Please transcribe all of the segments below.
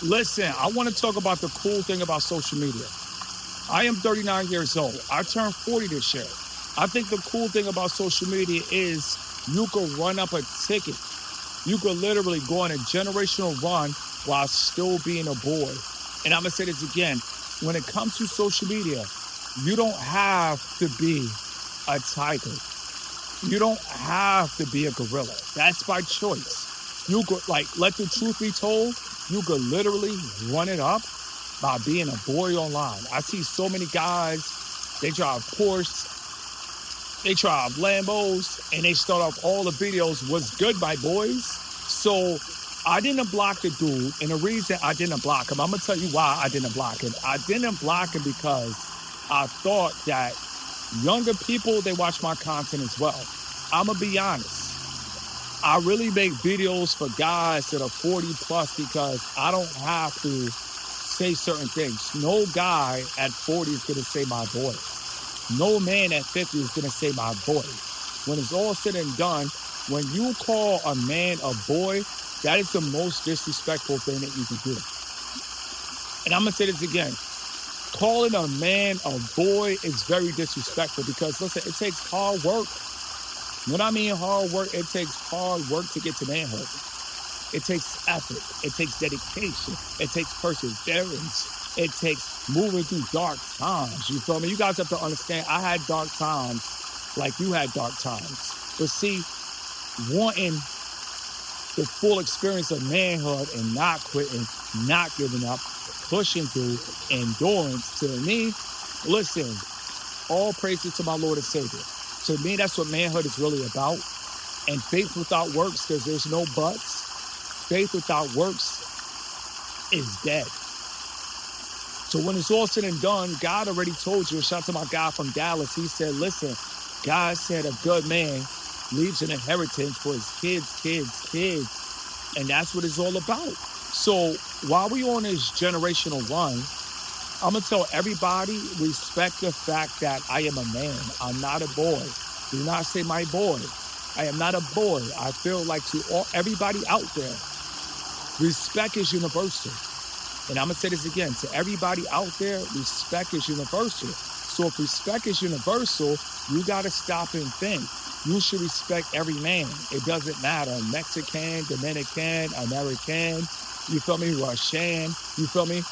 Listen, I want to talk about the cool thing about social media. I am 39 years old. I turned 40 this year. I think the cool thing about social media is you could run up a ticket. You could literally go on a generational run while still being a boy. And I'm going to say this again. When it comes to social media, you don't have to be a tiger. You don't have to be a gorilla. That's by choice. You could, let the truth be told, you could literally run it up by being a boy online. I see so many guys, they drive Porsche, they drive Lambos, and they start off all the videos, "What's good, my boys?" So I didn't block the dude, and the reason I didn't block him, I'm going to tell you why I didn't block him. I didn't block him because I thought that younger people, they watch my content as well. I'm going to be honest. I really make videos for guys that are 40 plus because I don't have to say certain things. No guy at 40 is going to say my boy. No man at 50 is going to say my boy. When it's all said and done, when you call a man a boy, that is the most disrespectful thing that you can do. And I'm going to say this again. Calling a man a boy is very disrespectful because, listen, it takes hard work. When I mean hard work, it takes hard work to get to manhood. It takes effort. It takes dedication. It takes perseverance. It takes moving through dark times. You feel me? You guys have to understand, I had dark times like you had dark times. But see, wanting the full experience of manhood and not quitting, not giving up, pushing through, endurance, to me, listen, all praises to my Lord and Savior. To me, that's what manhood is really about. And faith without works, because there's no buts, faith without works is dead. So when it's all said and done, God already told you, shout out to my guy from Dallas, he said, listen, God said a good man leaves an inheritance for his kids. And that's what it's all about. So while we on this generational run, I'm going to tell everybody, respect the fact that I am a man. I'm not a boy. Do not say my boy. I am not a boy. I feel like to everybody out there, respect is universal. And I'm going to say this again. To everybody out there, respect is universal. So if respect is universal, you got to stop and think. You should respect every man. It doesn't matter. Mexican, Dominican, American, you feel me? Russian, you feel me?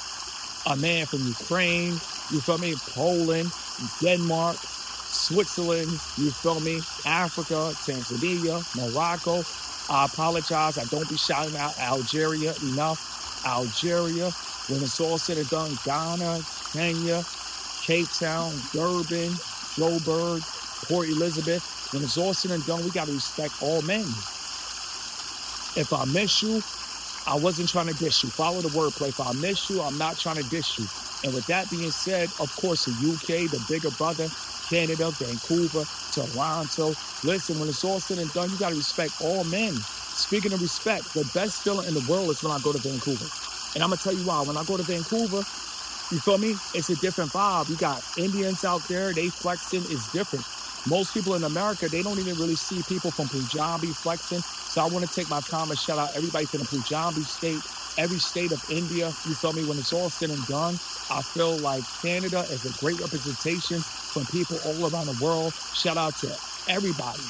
A man from Ukraine, you feel me? Poland, Denmark, Switzerland, you feel me? Africa, Tanzania, Morocco. I apologize. I don't be shouting out Algeria enough. Algeria, when it's all said and done, Ghana, Kenya, Cape Town, Durban, Joburg, Port Elizabeth. When it's all said and done, we got to respect all men. If I miss you, I wasn't trying to diss you. Follow the wordplay. If I miss you, I'm not trying to diss you. And with that being said, of course, the UK, the bigger brother, Canada, Vancouver, Toronto. Listen, when it's all said and done, you got to respect all men. Speaking of respect, the best feeling in the world is when I go to Vancouver. And I'm going to tell you why. When I go to Vancouver, you feel me? It's a different vibe. You got Indians out there. They flexing is different. Most people in America, they don't even really see people from Punjabi flexing. So I want to take my time and shout out everybody from the Punjabi state, every state of India. You feel me? When it's all said and done, I feel like Canada is a great representation from people all around the world. Shout out to everybody.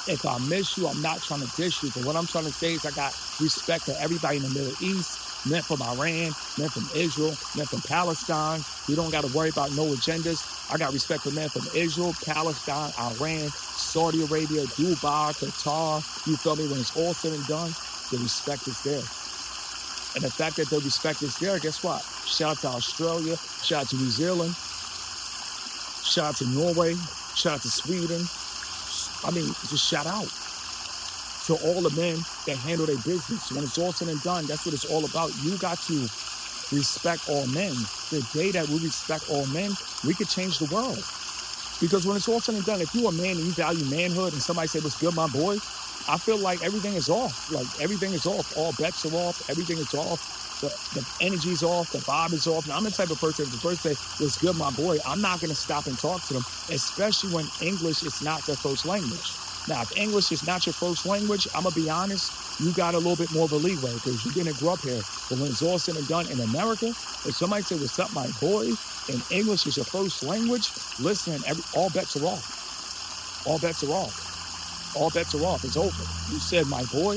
If I miss you, I'm not trying to diss you. But what I'm trying to say is I got respect for everybody in the Middle East, men from Iran, men from Israel, men from Palestine. We don't got to worry about no agendas. I got respect for men from Israel, Palestine, Iran, Saudi Arabia, Dubai, Qatar. You feel me? When it's all said and done, the respect is there. And the fact that the respect is there, guess what? Shout out to Australia, shout out to New Zealand, shout out to Norway, shout out to Sweden. I mean, just shout out to all the men that handle their business. When it's all said and done, that's what it's all about. You got to respect all men. The day that we respect all men, we could change the world. Because when it's all said and done, if you're a man and you value manhood and somebody say, "What's good, my boy?" I feel like everything is off. Like everything is off. All bets are off. Everything is off. The energy's off. The vibe is off. Now, I'm the type of person, if the person say, "What's good, my boy?" I'm not going to stop and talk to them, especially when English is not their first language. Now, if English is not your first language, I'm going to be honest, you got a little bit more of a leeway because you didn't grow up here. But when it's all said and done in America, if somebody says, what's up, my boy, and English is your first language, listen, all bets are off. All bets are off. All bets are off. It's over. You said my boy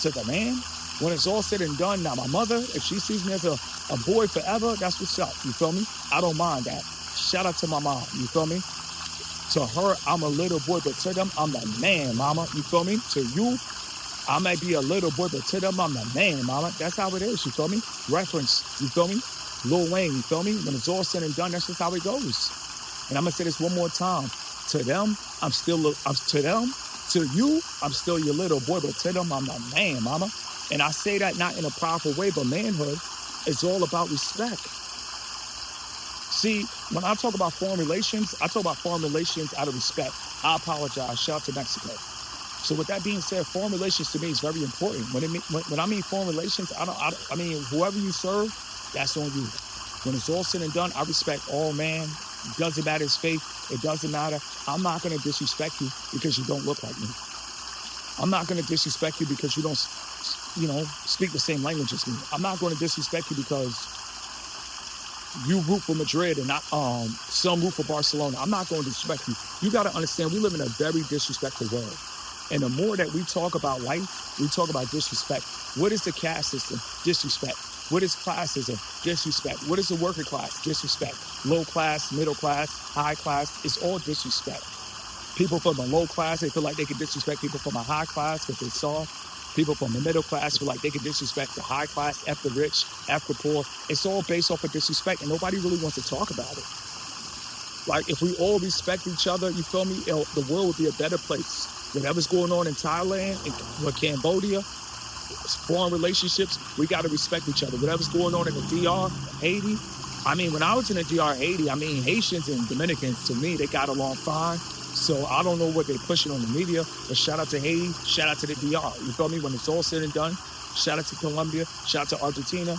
to the man. When it's all said and done, now my mother, if she sees me as a boy forever, that's what's up. You feel me? I don't mind that. Shout out to my mom. You feel me? To her, I'm a little boy, but to them, I'm the man, mama. You feel me? To you, I might be a little boy, but to them, I'm the man, mama. That's how it is, you feel me? Reference, you feel me? Lil Wayne, you feel me? When it's all said and done, that's just how it goes. And I'm going to say this one more time. To them, to you, I'm still your little boy, but to them, I'm the man, mama. And I say that not in a powerful way, but manhood is all about respect. See, when I talk about foreign relations, I talk about foreign relations out of respect. I apologize. Shout out to Mexico. So with that being said, foreign relations to me is very important. When I mean foreign relations, I mean, whoever you serve, that's on you. When it's all said and done, I respect all man. It doesn't matter his faith. It doesn't matter. I'm not going to disrespect you because you don't look like me. I'm not going to disrespect you because you don't, speak the same language as me. I'm not going to disrespect you because you root for Madrid and some root for Barcelona. I'm not going to disrespect you. You got to understand, we live in a very disrespectful world. And the more that we talk about life, we talk about disrespect. What is the caste system? Disrespect. What is classism? Disrespect. What is the worker class? Disrespect. Low class, middle class, high class, it's all disrespect. People from a low class, they feel like they can disrespect people from a high class because they're soft. People from the middle class feel like they can disrespect the high class, F the rich, F the poor. It's all based off of disrespect, and nobody really wants to talk about it. Like, if we all respect each other, you feel me, the world would be a better place. Whatever's going on in Thailand, in Cambodia, foreign relationships, we got to respect each other. Whatever's going on in the DR, Haiti. I mean, when I was in the DR, Haiti, Haitians and Dominicans, to me, they got along fine. So I don't know what they're pushing on the media, but shout out to Haiti, shout out to the DR. You feel me? When it's all said and done, shout out to Colombia, shout out to Argentina,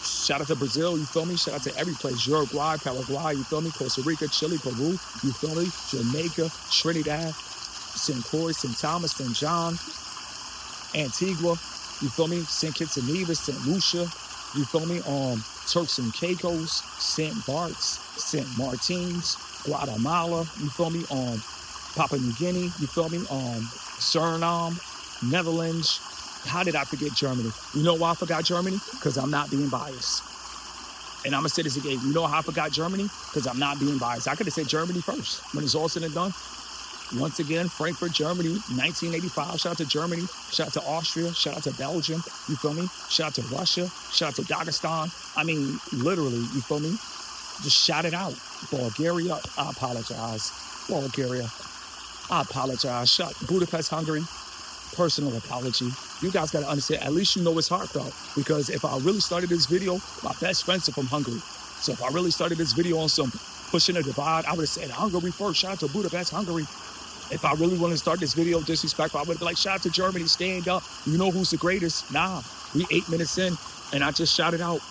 shout out to Brazil, you feel me? Shout out to every place, Uruguay, Paraguay, you feel me? Costa Rica, Chile, Peru, you feel me? Jamaica, Trinidad, St. Croix, St. Thomas, St. John, Antigua, you feel me? St. Kitts and Nevis, St. Lucia, you feel me? Turks and Caicos, St. Bart's, St. Martins, Guatemala, you feel me? Papua New Guinea, you feel me? Suriname, Netherlands. How did I forget Germany? You know why I forgot Germany? Because I'm not being biased. And I'm going to say this again. You know how I forgot Germany? Because I'm not being biased. I could have said Germany first when it's all said and done. Once again, Frankfurt, Germany, 1985. Shout out to Germany. Shout out to Austria. Shout out to Belgium. You feel me? Shout out to Russia. Shout out to Dagestan. I mean, literally, you feel me? Just shout it out. Bulgaria, I apologize. Bulgaria, I apologize. Budapest, Hungary, personal apology. You guys got to understand, at least you know it's heartfelt. Because if I really started this video, my best friends are from Hungary. So if I really started this video on some pushing a divide, I would have said Hungary first. Shout out to Budapest, Hungary. If I really want to start this video disrespectful, I would have been like, shout out to Germany, stand up. You know who's the greatest? Nah, we 8 minutes in, and I just shouted out.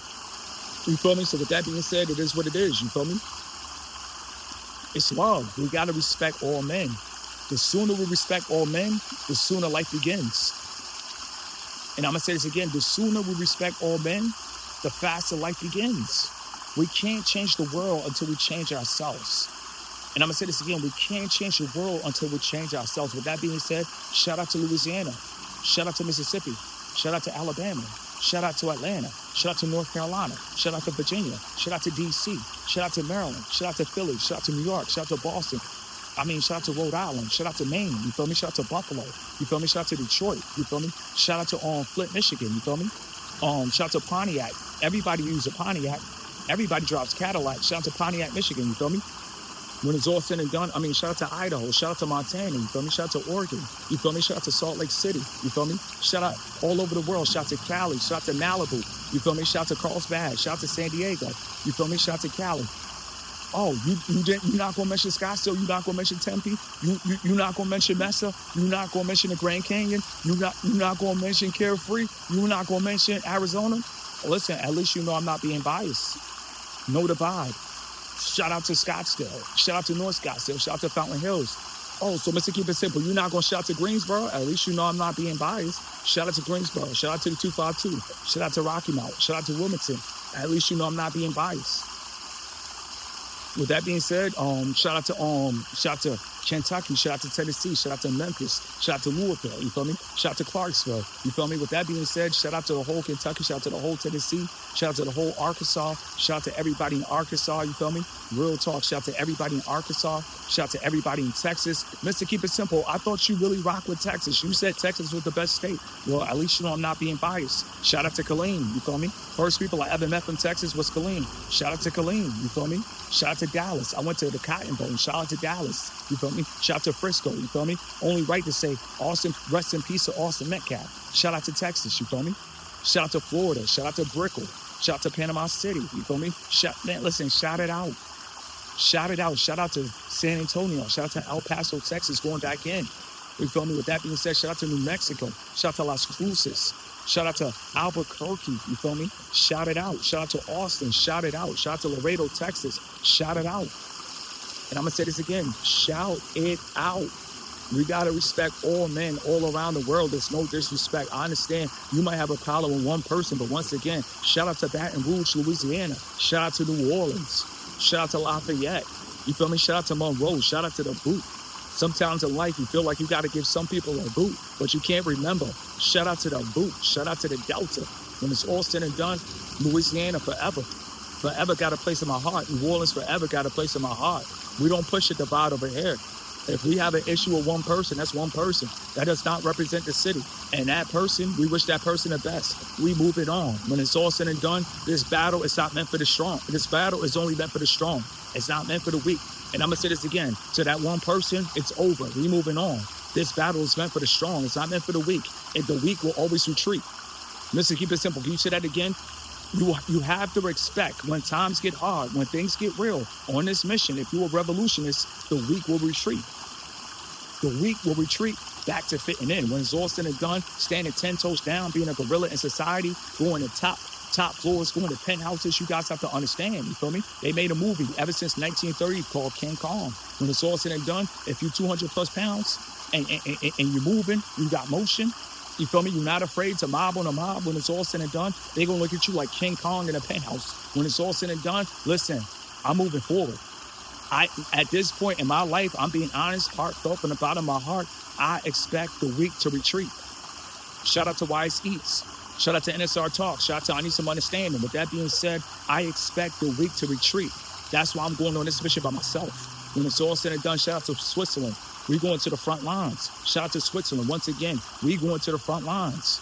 You feel me? So with that being said, it is what it is. You feel me? It's love. We got to respect all men. The sooner we respect all men, the sooner life begins. And I'm going to say this again. The sooner we respect all men, the faster life begins. We can't change the world until we change ourselves. And I'm going to say this again. We can't change the world until we change ourselves. With that being said, shout out to Louisiana. Shout out to Mississippi. Shout out to Alabama. Shout out to Atlanta. Shout out to North Carolina. Shout out to Virginia. Shout out to D.C. Shout out to Maryland. Shout out to Philly. Shout out to New York. Shout out to Boston. Shout out to Rhode Island. Shout out to Maine. You feel me? Shout out to Buffalo. You feel me? Shout out to Detroit. You feel me? Shout out to Flint, Michigan. You feel me? Shout out to Pontiac. Everybody uses a Pontiac. Everybody drives Cadillac. Shout out to Pontiac, Michigan. You feel me? When it's all said and done, shout out to Idaho, shout out to Montana, you feel me? Shout out to Oregon, you feel me? Shout out to Salt Lake City, you feel me? Shout out all over the world, shout out to Cali, shout out to Malibu, you feel me? Shout out to Carlsbad, shout out to San Diego, you feel me? Shout out to Cali. Oh, you're not gonna mention Scottsdale, you're not gonna mention Tempe, you're not gonna mention Mesa, you're not gonna mention the Grand Canyon, you're not gonna mention Carefree, you're not gonna mention Arizona. Listen, at least you know I'm not being biased. No divide. Shout out to Scottsdale. Shout out to North Scottsdale. Shout out to Fountain Hills. Oh, so Mr. Keep It Simple, you're not going to shout to Greensboro? At least you know I'm not being biased. Shout out to Greensboro. Shout out to the 252. Shout out to Rocky Mount. Shout out to Wilmington. At least you know I'm not being biased. With that being said, shout out to Kentucky, shout out to Tennessee, shout out to Memphis, shout out to Louisville, you feel me? Shout out to Clarksville, you feel me? With that being said, shout out to the whole Kentucky, shout out to the whole Tennessee, shout out to the whole Arkansas, shout out to everybody in Arkansas, you feel me? Real talk, shout out to everybody in Arkansas, shout out to everybody in Texas. Mr. Keep It Simple, I thought you really rock with Texas. You said Texas was the best state. Well, at least you know I'm not being biased. Shout out to Killeen, you feel me? First people I ever met from Texas was Killeen. Shout out to Killeen, you feel me? Shout out to Dallas. I went to the Cotton Bowl. Shout out to Dallas. You feel me? Shout out to Frisco. You feel me? Only right to say Austin, rest in peace to Austin Metcalf. Shout out to Texas. You feel me? Shout out to Florida. Shout out to Brickell. Shout out to Panama City. You feel me? Listen, shout it out. Shout it out. Shout out to San Antonio. Shout out to El Paso, Texas, going back in. You feel me? With that being said, shout out to New Mexico. Shout out to Las Cruces. Shout out to Albuquerque, you feel me? Shout it out. Shout out to Austin, shout it out. Shout out to Laredo, Texas, shout it out. And I'm gonna say this again, shout it out. We gotta respect all men all around the world. There's no disrespect. I understand you might have a problem with one person, but once again, shout out to Baton Rouge, Louisiana. Shout out to New Orleans. Shout out to Lafayette. You feel me? Shout out to Monroe. Shout out to the Boot. Sometimes in life, you feel like you got to give some people a boot, but you can't remember. Shout out to the Boot. Shout out to the Delta. When it's all said and done, Louisiana forever. Forever got a place in my heart. New Orleans forever got a place in my heart. We don't push it divide over here. If we have an issue with one person, that's one person. That does not represent the city. And that person, we wish that person the best. We move it on. When it's all said and done, this battle is not meant for the strong. This battle is only meant for the strong. It's not meant for the weak. And I'm going to say this again. To that one person, it's over. We moving on. This battle is meant for the strong. It's not meant for the weak. And the weak will always retreat. Listen, keep it simple. Can you say that again? You have to expect when times get hard, when things get real on this mission, if you're a revolutionist, the weak will retreat. The weak will retreat back to fitting in. When it's all said and done, standing 10 toes down, being a gorilla in society, going to top floors, going to penthouses, you guys have to understand, you feel me? They made a movie ever since 1930 called King Kong. When it's all said and done, if you're 200 plus pounds and you're moving, you got motion, you feel me? You're not afraid to mob on a mob. When it's all said and done, they're going to look at you like King Kong in a penthouse. When it's all said and done, listen, I'm moving forward. At this point in my life, I'm being honest, heartfelt from the bottom of my heart. I expect the weak to retreat. Shout out to Wise Eats. Shout out to NSR Talk. Shout out to I Need Some Understanding. With that being said, I expect the weak to retreat. That's why I'm going on this mission by myself. When it's all said and done, shout out to Switzerland. We going to the front lines. Shout out to Switzerland. Once again, we going to the front lines.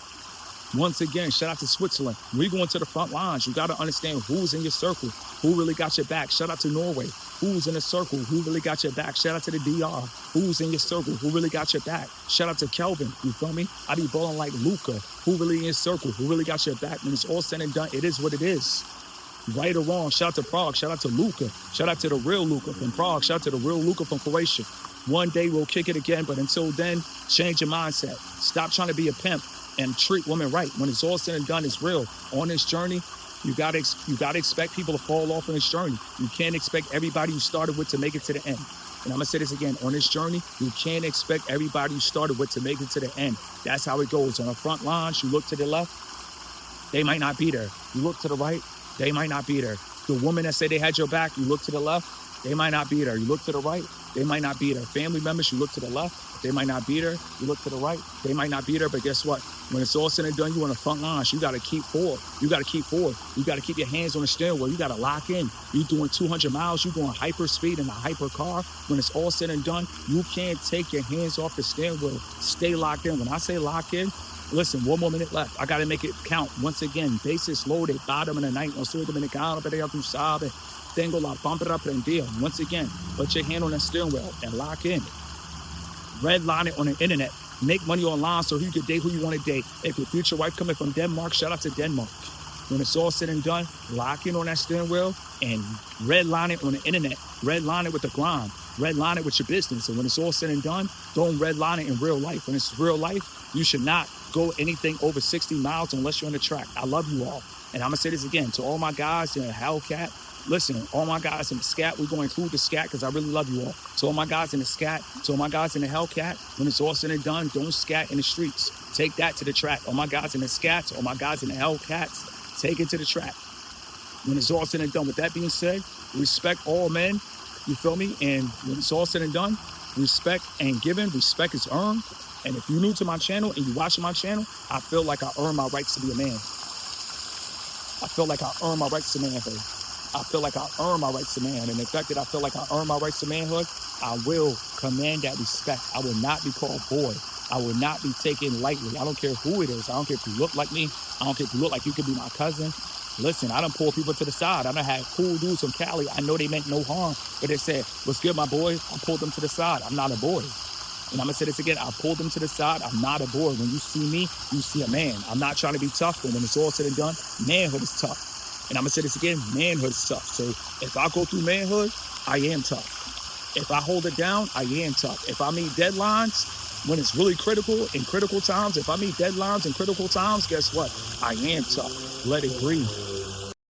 Once again, shout out to Switzerland. We going to the front lines. You got to understand who's in your circle, who really got your back. Shout out to Norway. Who's in the circle, who really got your back. Shout out to the DR. Who's in your circle, who really got your back. Shout out to Kelvin. You feel me? I be balling like Luca. Who really in your circle, who really got your back. When it's all said and done, it is what it is. Right or wrong, shout out to Prague. Shout out to Luca. Shout out to the real Luca from Prague. Shout out to the real Luca from Croatia. One day we'll kick it again, but until then, change your mindset. Stop trying to be a pimp and treat women right. When it's all said and done, it's real. On this journey, you gotta expect people to fall off on this journey. You can't expect everybody you started with to make it to the end. And I'm gonna say this again, on this journey, you can't expect everybody you started with to make it to the end. That's how it goes. On the front lines, you look to the left, they might not be there. You look to the right, they might not be there. The woman that said they had your back, you look to the left, they might not be there. You look to the right, they might not be there. Family members, you look to the left, they might not be there. You look to the right, they might not be there. But guess what? When it's all said and done, you on the front lines. You got to keep forward. You got to keep forward. You got to keep your hands on the steering wheel. You got to lock in. You doing 200 miles. You going hyper speed in a hyper car. When it's all said and done, you can't take your hands off the steering wheel. Stay locked in. When I say lock in, listen, 1 more minute left. I got to make it count. Once again, bases loaded, bottom of the night. No soy dominicano, pero tú sabes. Tengo la pámpara prendida. Once again, put your hand on the steering wheel and lock in. Redline it on the internet. Make money online so you can date who you want to date. If your future wife coming from Denmark, shout out to Denmark. When it's all said and done, lock in on that steering wheel and redline it on the internet. Redline it with the grind. Redline it with your business. And when it's all said and done, don't redline it in real life. When it's real life, you should not go anything over 60 miles unless you're on the track. I love you all. And I'm going to say this again to all my guys in Hellcat. Listen, all my guys in the scat, we're going to include the scat because I really love you all. To all my guys in the scat, to all my guys in the Hellcat, when it's all said and done, don't scat in the streets. Take that to the track. All my guys in the scats, all my guys in the Hellcats, take it to the track. When it's all said and done, with that being said, respect all men, you feel me? And when it's all said and done, respect ain't given, respect is earned. And if you're new to my channel and you watching my channel, I feel like I earn my rights to be a man. I feel like I earn my rights to manhood. I feel like I earn my rights to man. And the fact that I feel like I earn my rights to manhood, I will command that respect. I will not be called boy. I will not be taken lightly. I don't care who it is. I don't care if you look like me. I don't care if you look like you could be my cousin. Listen, I done pull people to the side. I done had cool dudes from Cali. I know they meant no harm, but they said, what's good, my boy? I pulled them to the side. I'm not a boy. And I'm going to say this again. I pulled them to the side. I'm not a boy. When you see me, you see a man. I'm not trying to be tough, but when it's all said and done, manhood is tough. And I'm going to say this again. Manhood is tough. So if I go through manhood, I am tough. If I hold it down, I am tough. If I meet deadlines, when it's really critical, in critical times, if I meet deadlines in critical times, guess what? I am tough. Let it breathe.